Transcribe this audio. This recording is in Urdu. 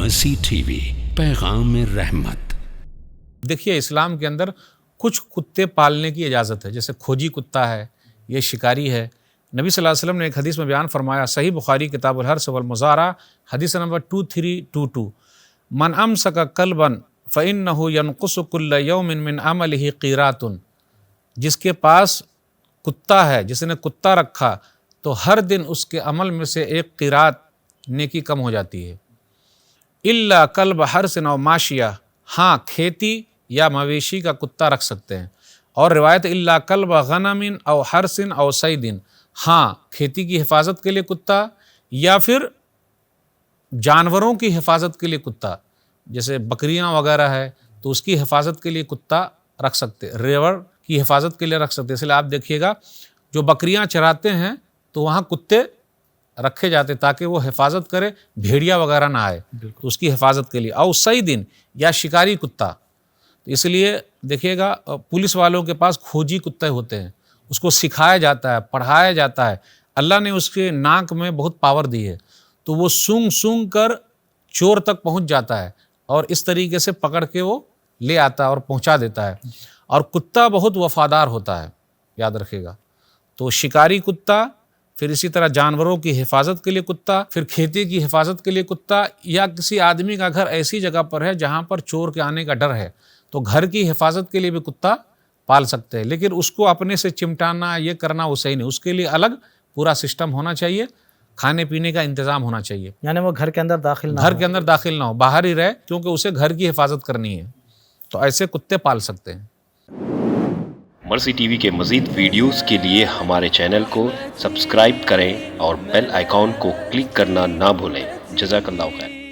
مرسی ٹی وی، پیغام رحمت۔ دیکھیے اسلام کے اندر کچھ کتے پالنے کی اجازت ہے، جیسے کھوجی کتا ہے، یہ شکاری ہے۔ نبی صلی اللہ علیہ وسلم نے ایک حدیث میں بیان فرمایا، صحیح بخاری کتاب الحرث والمزارع حدیث نمبر 2322، من امسک کلبا فإنہ ینقص کل یوم من عملہ قیرات، جس کے پاس کتا ہے، جس نے کتا رکھا تو ہر دن اس کے عمل میں سے ایک قیرات نیکی کم ہو جاتی ہے۔ الا کلب حرث او ماشیہ، ہاں کھیتی یا مویشی کا کتا رکھ سکتے ہیں۔ اور روایت الا کلب غنم او حرث او صید، ہاں کھیتی کی حفاظت کے لیے کتا یا پھر جانوروں کی حفاظت کے لیے کتا، جیسے بکریاں وغیرہ ہے تو اس کی حفاظت کے لیے کتا رکھ سکتے، ریوڑ کی حفاظت کے لیے رکھ سکتے۔ اس لیے آپ دیکھیے گا جو بکریاں چراتے ہیں تو وہاں کتے رکھے جاتے تاکہ وہ حفاظت کرے، بھیڑیا وغیرہ نہ آئے، تو اس کی حفاظت کے لیے۔ او صیدن، یا شکاری کتا، تو اس لیے دیکھیے گا پولیس والوں کے پاس کھوجی کتے ہوتے ہیں، اس کو سکھایا جاتا ہے، پڑھایا جاتا ہے۔ اللہ نے اس کے ناک میں بہت پاور دی ہے، تو وہ سونگ سونگ کر چور تک پہنچ جاتا ہے اور اس طریقے سے پکڑ کے وہ لے آتا ہے اور پہنچا دیتا ہے۔ اور کتا بہت وفادار ہوتا ہے، یاد رکھے گا۔ تو شکاری کتا، پھر اسی طرح جانوروں کی حفاظت کے لیے کتا، پھر کھیتی کی حفاظت کے لیے کتا، یا کسی آدمی کا گھر ایسی جگہ پر ہے جہاں پر چور کے آنے کا ڈر ہے تو گھر کی حفاظت کے لیے بھی کتا پال سکتے ہیں، لیکن اس کو اپنے سے چمٹانا یہ کرنا وہ صحیح نہیں، اس کے لیے الگ پورا سسٹم ہونا چاہیے، کھانے پینے کا انتظام ہونا چاہیے، یعنی وہ گھر کے اندر داخل نہ گھر کے اندر داخل نہ ہو، باہر ہی رہے، کیونکہ اسے گھر کی حفاظت کرنی ہے، تو ایسے کتے پال سکتے ہیں۔ مرسی ٹی وی کے مزید ویڈیوز کے لیے ہمارے چینل کو سبسکرائب کریں اور بیل آئیکن کو کلک کرنا نہ بھولیں۔ جزاک اللہ خیر۔